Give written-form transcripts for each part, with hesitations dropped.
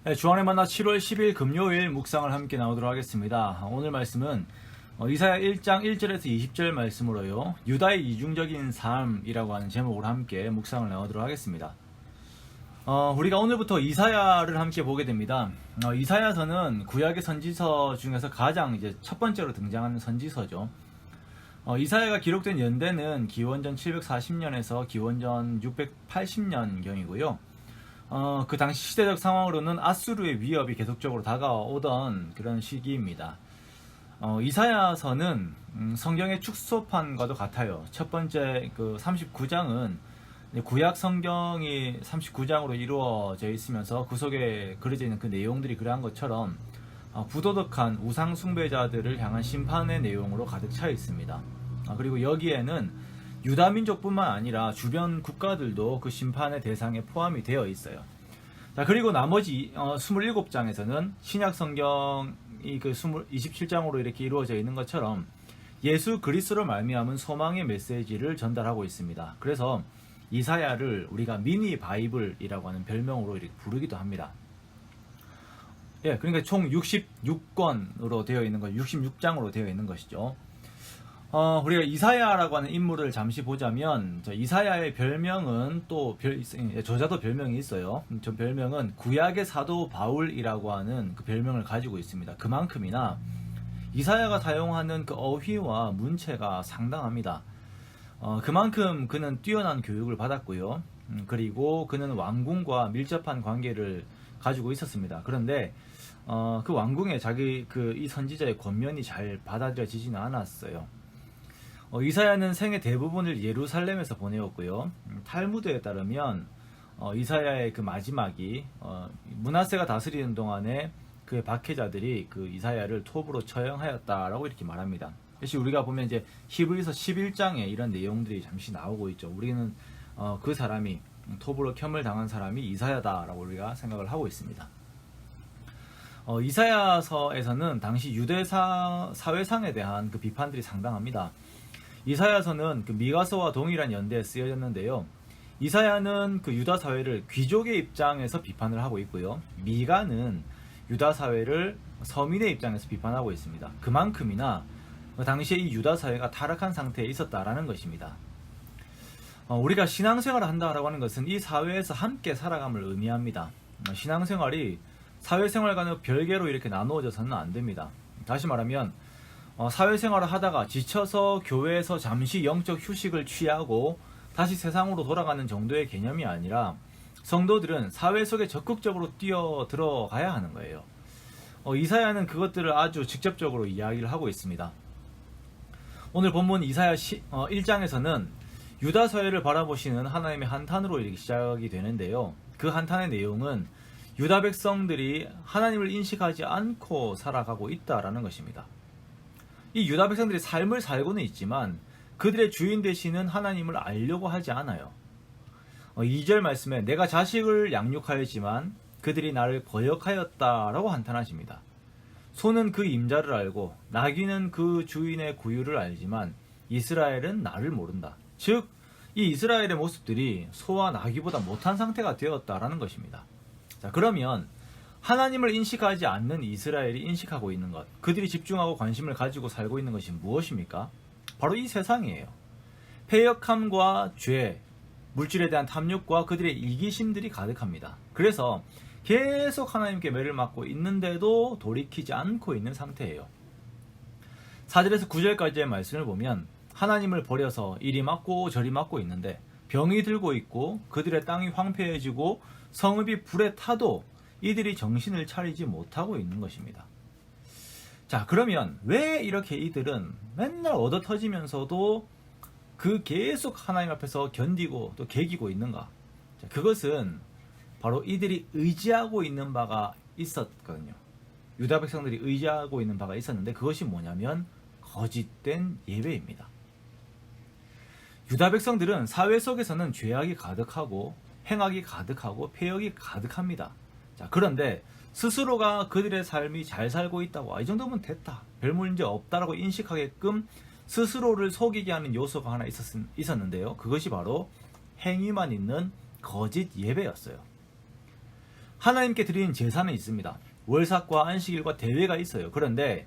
네, 주안의 만나 7월 10일 금요일 묵상을 함께 나오도록 하겠습니다. 오늘 말씀은 이사야 1장 1절에서 20절 말씀으로요. 유다의 이중적인 삶이라고 하는 제목으로 함께 묵상을 나오도록 하겠습니다. 우리가 오늘부터 이사야를 함께 보게 됩니다. 이사야서는 구약의 선지서 중에서 가장 이제 첫 번째로 등장하는 선지서죠. 이사야가 기록된 연대는 기원전 740년에서 기원전 680년경이고요. 그 당시 시대적 상황으로는 아수르의 위협이 계속적으로 다가오던 그런 시기입니다. 이사야서는 성경의 축소판과도 같아요. 첫 번째 그 39장은 구약 성경이 39장으로 이루어져 있으면서 그 속에 그려져 있는 그 내용들이 그러한 것처럼 부도덕한 우상 숭배자들을 향한 심판의 내용으로 가득 차 있습니다. 그리고 여기에는 유다 민족뿐만 아니라 주변 국가들도 그 심판의 대상에 포함이 되어 있어요. 자, 그리고 나머지 27장에서는 신약 성경이 그 27장으로 이렇게 이루어져 있는 것처럼 예수 그리스도로 말미암은 소망의 메시지를 전달하고 있습니다. 그래서 이사야를 우리가 미니 바이블이라고 하는 별명으로 이렇게 부르기도 합니다. 예, 그러니까 총 66권으로 되어 있는 것, 66장으로 되어 있는 것이죠. 우리가 이사야라고 하는 인물을 잠시 보자면, 이사야의 별명은 또 저자도 별명이 있어요. 저 별명은 구약의 사도 바울이라고 하는 그 별명을 가지고 있습니다. 그만큼이나 이사야가 사용하는 그 어휘와 문체가 상당합니다. 그만큼 그는 뛰어난 교육을 받았고요. 그리고 그는 왕궁과 밀접한 관계를 가지고 있었습니다. 그런데 그 왕궁에 이 선지자의 권면이 잘 받아들여지지는 않았어요. 이사야는 생애 대부분을 예루살렘에서 보내었고요. 탈무드에 따르면 이사야의 그 마지막이 므낫세가 다스리는 동안에 그의 박해자들이 그 이사야를 톱으로 처형하였다라고 이렇게 말합니다. 역시 우리가 보면 이제 히브리서 11장에 이런 내용들이 잠시 나오고 있죠. 우리는 그 사람이 톱으로 켬을 당한 사람이 이사야다라고 우리가 생각을 하고 있습니다. 이사야서에서는 당시 유대 사회상에 대한 그 비판들이 상당합니다. 이사야서는 그 미가서와 동일한 연대에 쓰여졌는데요. 이사야는 그 유다 사회를 귀족의 입장에서 비판을 하고 있고요. 미가는 유다 사회를 서민의 입장에서 비판하고 있습니다. 그만큼이나 당시에 이 유다 사회가 타락한 상태에 있었다라는 것입니다. 우리가 신앙생활을 한다라고 하는 것은 이 사회에서 함께 살아감을 의미합니다. 신앙생활이 사회생활과는 별개로 이렇게 나누어져서는 안 됩니다. 다시 말하면 사회생활을 하다가 지쳐서 교회에서 잠시 영적 휴식을 취하고 다시 세상으로 돌아가는 정도의 개념이 아니라 성도들은 사회 속에 적극적으로 뛰어들어가야 하는 거예요. 이사야는 그것들을 아주 직접적으로 이야기를 하고 있습니다. 오늘 본문 이사야 1장에서는 유다 사회를 바라보시는 하나님의 한탄으로 이렇게 시작이 되는데요. 그 한탄의 내용은 유다 백성들이 하나님을 인식하지 않고 살아가고 있다라는 것입니다. 이 유다 백성들이 삶을 살고는 있지만 그들의 주인 되시는 하나님을 알려고 하지 않아요. 2절 말씀에 내가 자식을 양육하였지만 그들이 나를 거역하였다라고 한탄하십니다. 소는 그 임자를 알고 나귀는 그 주인의 구유를 알지만 이스라엘은 나를 모른다. 즉, 이 이스라엘의 모습들이 소와 나귀보다 못한 상태가 되었다라는 것입니다. 자, 그러면 하나님을 인식하지 않는 이스라엘이 인식하고 있는 것, 그들이 집중하고 관심을 가지고 살고 있는 것이 무엇입니까? 바로 이 세상이에요. 패역함과 죄, 물질에 대한 탐욕과 그들의 이기심들이 가득합니다. 그래서 계속 하나님께 매를 맞고 있는데도 돌이키지 않고 있는 상태예요. 4절에서 9절까지의 말씀을 보면 하나님을 버려서 이리 맞고 저리 맞고 있는데 병이 들고 있고 그들의 땅이 황폐해지고 성읍이 불에 타도 이들이 정신을 차리지 못하고 있는 것입니다. 자, 그러면 왜 이렇게 이들은 맨날 얻어터지면서도 그 계속 하나님 앞에서 견디고 또 개기고 있는가? 자, 그것은 바로 이들이 의지하고 있는 바가 있었거든요. 유다 백성들이 의지하고 있는 바가 있었는데 그것이 뭐냐면 거짓된 예배입니다. 유다 백성들은 사회 속에서는 죄악이 가득하고 행악이 가득하고 패역이 가득합니다. 자, 그런데 스스로가 그들의 삶이 잘 살고 있다고 이 정도면 됐다, 별 문제 없다라고 인식하게끔 스스로를 속이게 하는 요소가 하나 있었는데요. 그것이 바로 행위만 있는 거짓 예배였어요. 하나님께 드리는 제사는 있습니다. 월삭과 안식일과 대회가 있어요. 그런데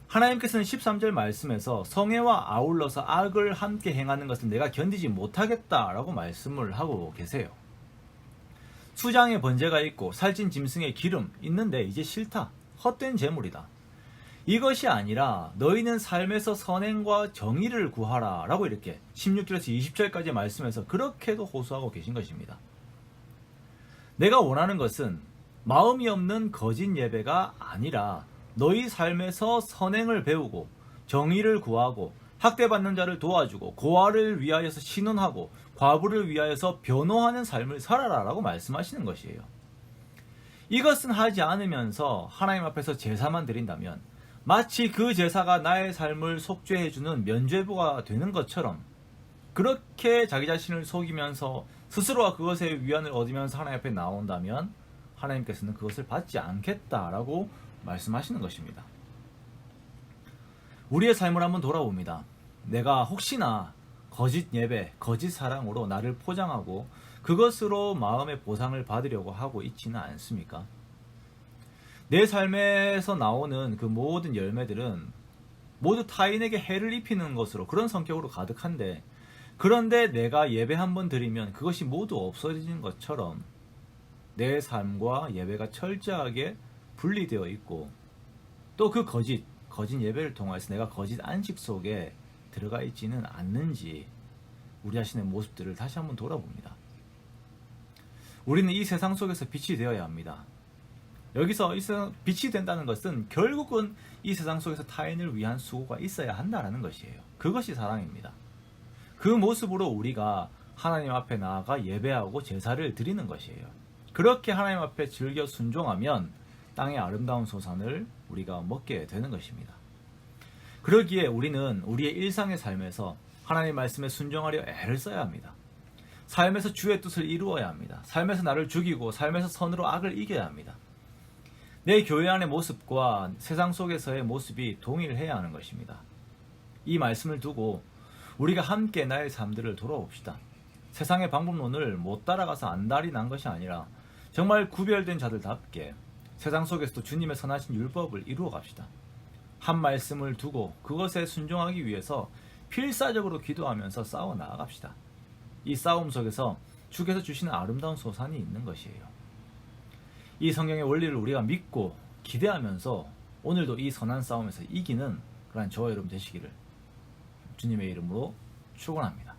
하나님께서는 13절 말씀에서 성애와 아울러서 악을 함께 행하는 것을 내가 견디지 못하겠다라고 말씀을 하고 계세요. 수장의 번제가 있고 살찐 짐승의 기름 있는데 이제 싫다. 헛된 재물이다. 이것이 아니라 너희는 삶에서 선행과 정의를 구하라 라고 이렇게 16절에서 20절까지 말씀해서 그렇게도 호소하고 계신 것입니다. 내가 원하는 것은 마음이 없는 거짓 예배가 아니라 너희 삶에서 선행을 배우고 정의를 구하고 학대받는 자를 도와주고 고아를 위하여서 신원하고 과부를 위하여서 변호하는 삶을 살아라 라고 말씀하시는 것이에요. 이것은 하지 않으면서 하나님 앞에서 제사만 드린다면 마치 그 제사가 나의 삶을 속죄해주는 면죄부가 되는 것처럼 그렇게 자기 자신을 속이면서 스스로가 그것에 위안을 얻으면서 하나님 앞에 나온다면 하나님께서는 그것을 받지 않겠다라고 말씀하시는 것입니다. 우리의 삶을 한번 돌아봅니다. 내가 혹시나 거짓 예배, 거짓 사랑으로 나를 포장하고 그것으로 마음의 보상을 받으려고 하고 있지는 않습니까? 내 삶에서 나오는 그 모든 열매들은 모두 타인에게 해를 입히는 것으로 그런 성격으로 가득한데, 그런데 내가 예배 한번 드리면 그것이 모두 없어지는 것처럼 내 삶과 예배가 철저하게 분리되어 있고, 또 그 거짓 예배를 통해서 내가 거짓 안식 속에 들어가 있지는 않는지 우리 자신의 모습들을 다시 한번 돌아봅니다. 우리는 이 세상 속에서 빛이 되어야 합니다. 여기서 빛이 된다는 것은 결국은 이 세상 속에서 타인을 위한 수고가 있어야 한다는 것이에요. 그것이 사랑입니다. 그 모습으로 우리가 하나님 앞에 나아가 예배하고 제사를 드리는 것이에요. 그렇게 하나님 앞에 즐겨 순종하면 땅의 아름다운 소산을 우리가 먹게 되는 것입니다. 그러기에 우리는 우리의 일상의 삶에서 하나님 말씀에 순종하려 애를 써야 합니다. 삶에서 주의 뜻을 이루어야 합니다. 삶에서 나를 죽이고 삶에서 선으로 악을 이겨야 합니다. 내 교회 안의 모습과 세상 속에서의 모습이 동일해야 하는 것입니다. 이 말씀을 두고 우리가 함께 나의 삶들을 돌아봅시다. 세상의 방법론을 못 따라가서 안달이 난 것이 아니라 정말 구별된 자들답게 세상 속에서도 주님의 선하신 율법을 이루어 갑시다. 한 말씀을 두고 그것에 순종하기 위해서 필사적으로 기도하면서 싸워 나아갑시다. 이 싸움 속에서 주께서 주시는 아름다운 소산이 있는 것이에요. 이 성경의 원리를 우리가 믿고 기대하면서 오늘도 이 선한 싸움에서 이기는 그런 저와 여러분 되시기를 주님의 이름으로 축원합니다.